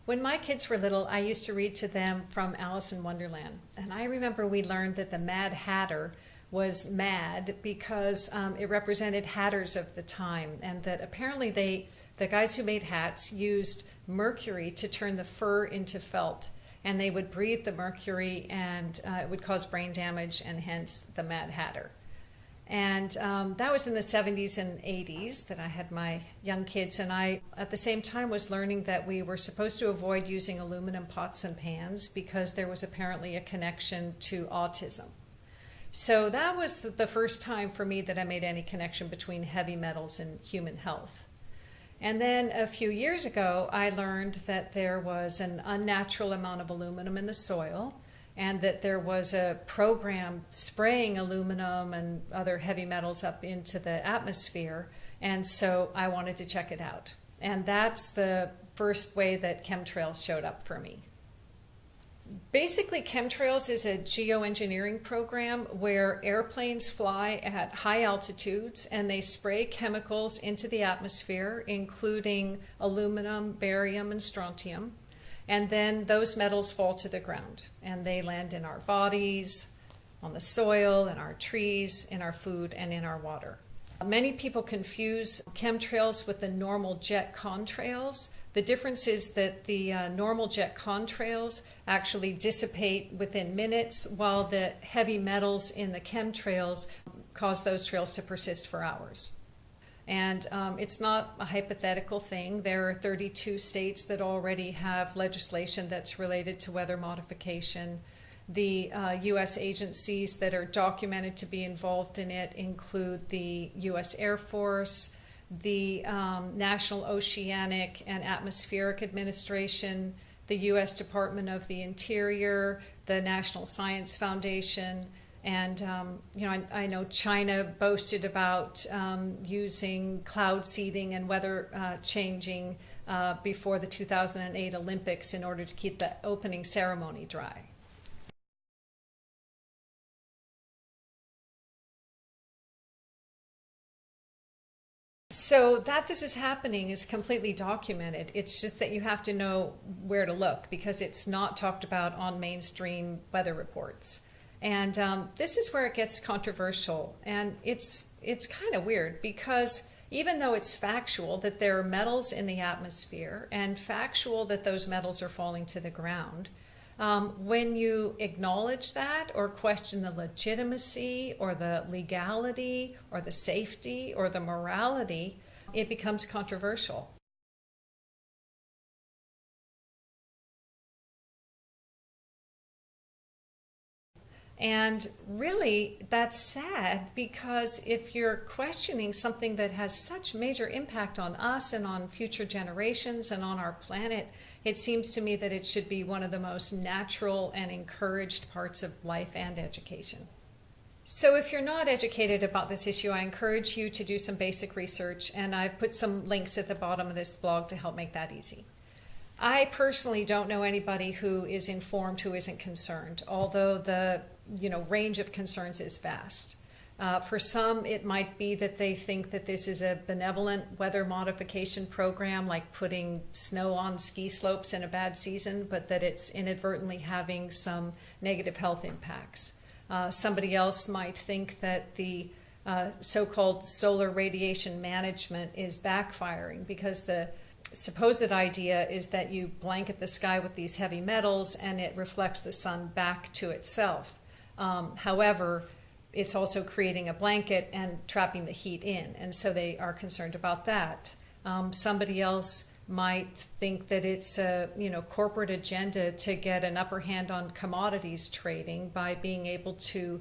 When my kids were little, I used to read to them from Alice in Wonderland. And I remember we learned that the Mad Hatter was mad because it represented hatters of the time, and that apparently the guys who made hats used mercury to turn the fur into felt. And they would breathe the mercury, and it would cause brain damage, and hence the Mad Hatter. And that was in the 70s and 80s that I had my young kids. And I, at the same time, was learning that we were supposed to avoid using aluminum pots and pans because there was apparently a connection to autism. So that was the first time for me that I made any connection between heavy metals and human health. And then a few years ago, I learned that there was an unnatural amount of aluminum in the soil, and that there was a program spraying aluminum and other heavy metals up into the atmosphere. And so I wanted to check it out. And that's the first way that chemtrails showed up for me. Basically, chemtrails is a geoengineering program where airplanes fly at high altitudes and they spray chemicals into the atmosphere, including aluminum, barium, and strontium. And then those metals fall to the ground and they land in our bodies, on the soil, in our trees, in our food, and in our water. Many people confuse chemtrails with the normal jet contrails. The difference is that the normal jet contrails actually dissipate within minutes, while the heavy metals in the chemtrails cause those trails to persist for hours. And it's not a hypothetical thing. There are 32 states that already have legislation that's related to weather modification. The U.S. agencies that are documented to be involved in it include the U.S. Air Force, the National Oceanic and Atmospheric Administration, the U.S. Department of the Interior, the National Science Foundation, and I know China boasted about using cloud seeding and weather changing before the 2008 Olympics in order to keep the opening ceremony dry. So that this is happening is completely documented. It's just that you have to know where to look because it's not talked about on mainstream weather reports. And this is where it gets controversial. And it's kind of weird because even though it's factual that there are metals in the atmosphere and factual that those metals are falling to the ground, when you acknowledge that or question the legitimacy or the legality or the safety or the morality, it becomes controversial. And really, that's sad because if you're questioning something that has such major impact on us and on future generations and on our planet, it seems to me that it should be one of the most natural and encouraged parts of life and education. So if you're not educated about this issue, I encourage you to do some basic research, and I've put some links at the bottom of this blog to help make that easy. I personally don't know anybody who is informed who isn't concerned, although the range of concerns is vast. For some, it might be that they think that this is a benevolent weather modification program, like putting snow on ski slopes in a bad season, but that it's inadvertently having some negative health impacts. Somebody else might think that the so-called solar radiation management is backfiring because the supposed idea is that you blanket the sky with these heavy metals and it reflects the sun back to itself. However, it's also creating a blanket and trapping the heat in, and so they are concerned about that. Somebody else might think that it's a corporate agenda to get an upper hand on commodities trading by being able to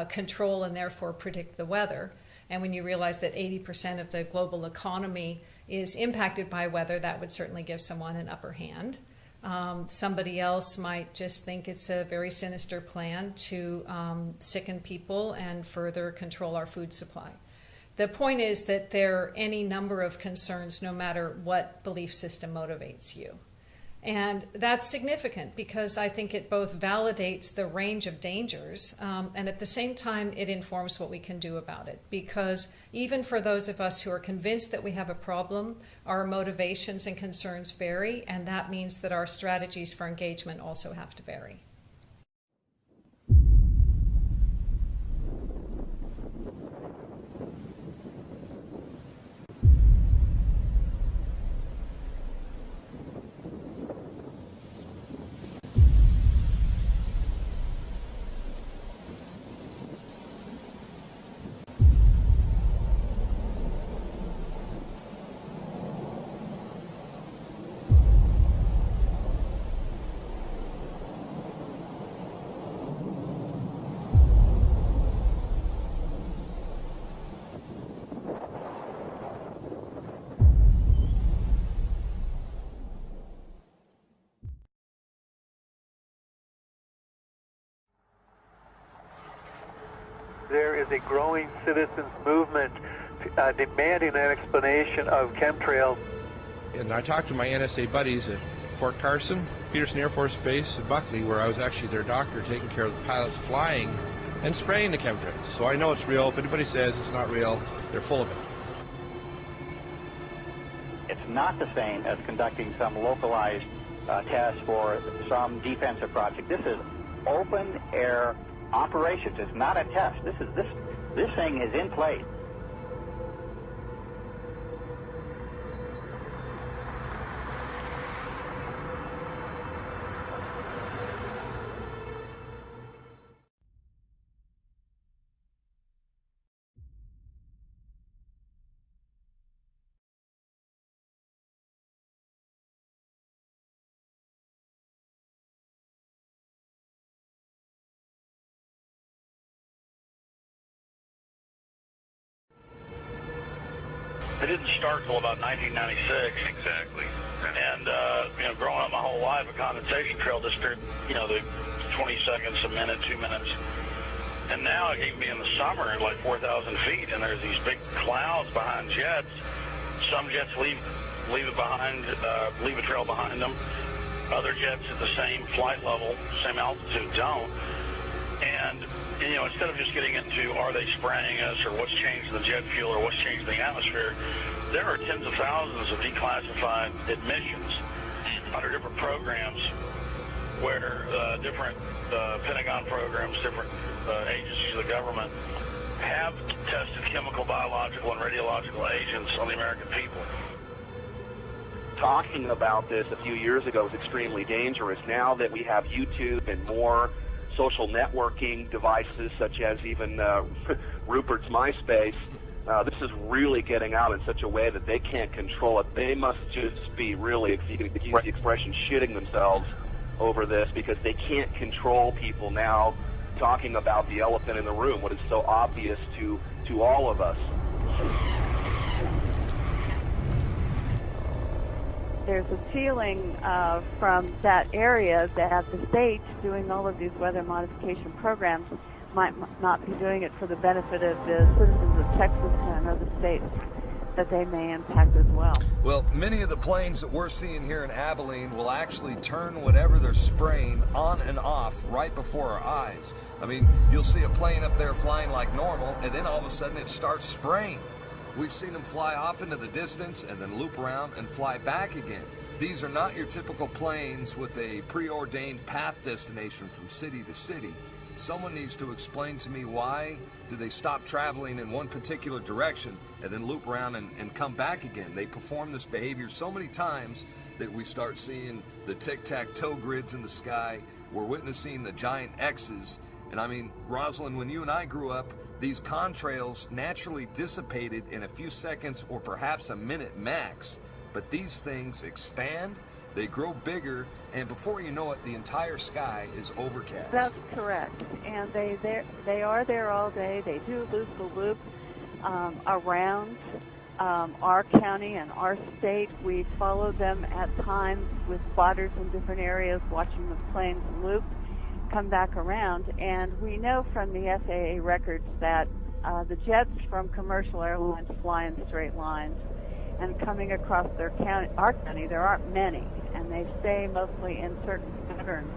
control and therefore predict the weather. And when you realize that 80% of the global economy is impacted by weather, that would certainly give someone an upper hand. Somebody else might just think it's a very sinister plan to sicken people and further control our food supply. The point is that there are any number of concerns no matter what belief system motivates you. And that's significant because I think it both validates the range of dangers and at the same time it informs what we can do about it. Because even for those of us who are convinced that we have a problem, our motivations and concerns vary, and that means that our strategies for engagement also have to vary. There is a growing citizens movement demanding an explanation of chemtrails. And I talked to my NSA buddies at Fort Carson, Peterson Air Force Base, and Buckley, where I was actually their doctor taking care of the pilots flying and spraying the chemtrails. So I know it's real. If anybody says it's not real, they're full of it. It's not the same as conducting some localized test for some defensive project. This is open air operations. It's not a test. This thing is in place. It didn't start till about 1996. Exactly. And, growing up my whole life, a condensation trail disappeared, the 20 seconds, a minute, 2 minutes. And now it can be in the summer at like 4,000 feet, and there's these big clouds behind jets. Some jets leave it behind, leave a trail behind them. Other jets at the same flight level, same altitude, don't. And instead of just getting into are they spraying us or what's changed in the jet fuel or what's changed in the atmosphere, there are tens of thousands of declassified admissions under different programs where different Pentagon programs, different agencies of the government have tested chemical, biological, and radiological agents on the American people. Talking about this a few years ago was extremely dangerous. Now that we have YouTube and more social networking devices, such as even Rupert's MySpace, this is really getting out in such a way that they can't control it. They must just be really, if you can use the expression, shitting themselves over this, because they can't control people now talking about the elephant in the room, what is so obvious to all of us. There's a feeling from that area that the state doing all of these weather modification programs might not be doing it for the benefit of the citizens of Texas and other states that they may impact as well. Well, many of the planes that we're seeing here in Abilene will actually turn whatever they're spraying on and off right before our eyes. I mean, you'll see a plane up there flying like normal, and then all of a sudden it starts spraying. We've seen them fly off into the distance and then loop around and fly back again. These are not your typical planes with a preordained path destination from city to city. Someone needs to explain to me why do they stop traveling in one particular direction and then loop around and come back again. They perform this behavior so many times that we start seeing the tic-tac-toe grids in the sky. We're witnessing the giant X's. And I mean, Rosalind, when you and I grew up, these contrails naturally dissipated in a few seconds or perhaps a minute max. But these things expand, they grow bigger, and before you know it, the entire sky is overcast. That's correct. And they are there all day. They do loop the loop around our county and our state. We follow them at times with spotters in different areas, watching the planes loop, come back around. And we know from the FAA records that the jets from commercial airlines fly in straight lines. And coming across our county, there aren't many. and they stay mostly in certain patterns.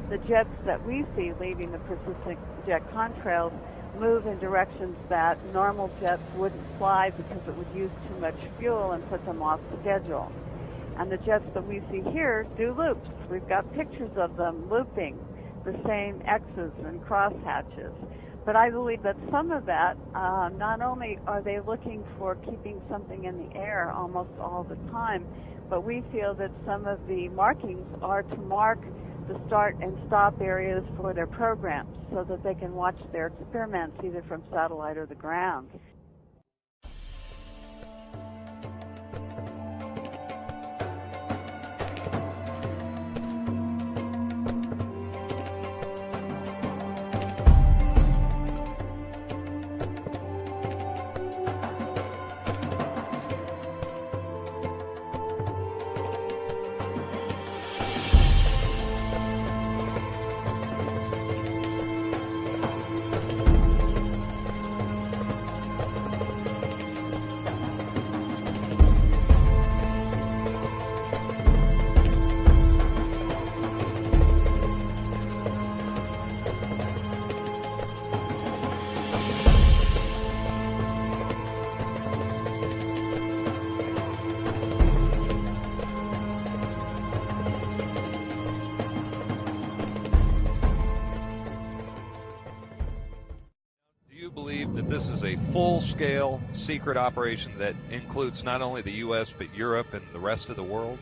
The jets that we see leaving the persistent jet contrails move in directions that normal jets wouldn't fly because it would use too much fuel and put them off schedule. And the jets that we see here do loops. We've got pictures of them looping the same X's and crosshatches. But I believe that some of that, not only are they looking for keeping something in the air almost all the time, but we feel that some of the markings are to mark the start and stop areas for their programs so that they can watch their experiments either from satellite or the ground. Believe that this is a full-scale secret operation that includes not only the U.S. but Europe and the rest of the world?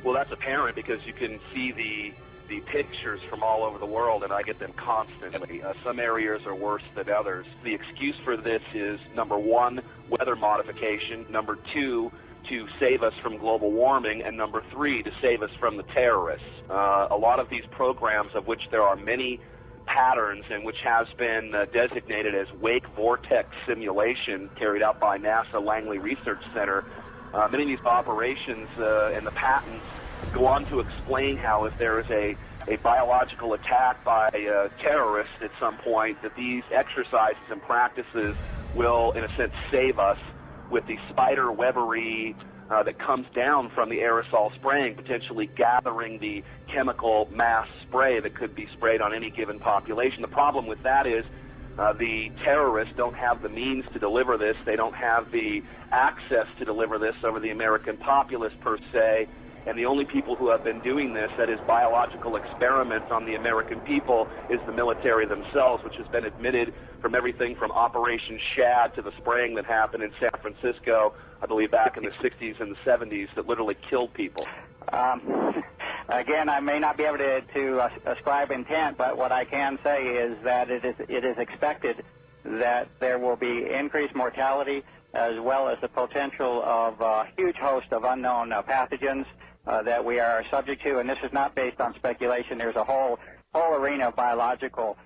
Well, that's apparent because you can see the pictures from all over the world, and I get them constantly. Some areas are worse than others. The excuse for this is, number one, weather modification, number two, to save us from global warming, and number three, to save us from the terrorists. A lot of these programs, of which there are many patterns and which has been designated as wake vortex simulation carried out by NASA Langley Research Center. Many of these operations and the patents go on to explain how if there is a biological attack by terrorists at some point, that these exercises and practices will, in a sense, save us with the spider webbery that comes down from the aerosol spraying, potentially gathering the chemical mass spray that could be sprayed on any given population. The problem with that is the terrorists don't have the means to deliver this. They don't have the access to deliver this over the American populace per se. And the only people who have been doing this, that is biological experiments on the American people, is the military themselves, which has been admitted from everything from Operation Shad to the spraying that happened in San Francisco, I believe back in the 60s and the 70s, that literally killed people. Again, I may not be able to ascribe intent, but what I can say is that it is expected that there will be increased mortality as well as the potential of a huge host of unknown pathogens that we are subject to, and this is not based on speculation. There's a whole arena of biological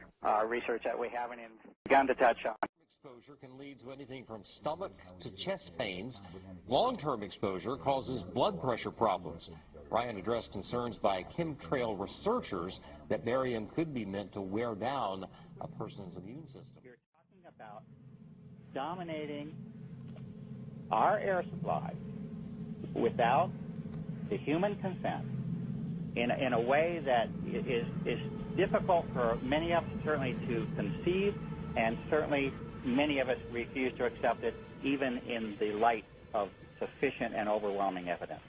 research that we haven't even begun to touch on. Exposure can lead to anything from stomach to chest pains. Long-term exposure causes blood pressure problems. Ryan addressed concerns by chemtrail researchers that barium could be meant to wear down a person's immune system. You're talking about dominating our air supply without the human consent in a way that is difficult for many of us certainly to conceive, and certainly many of us refuse to accept it even in the light of sufficient and overwhelming evidence.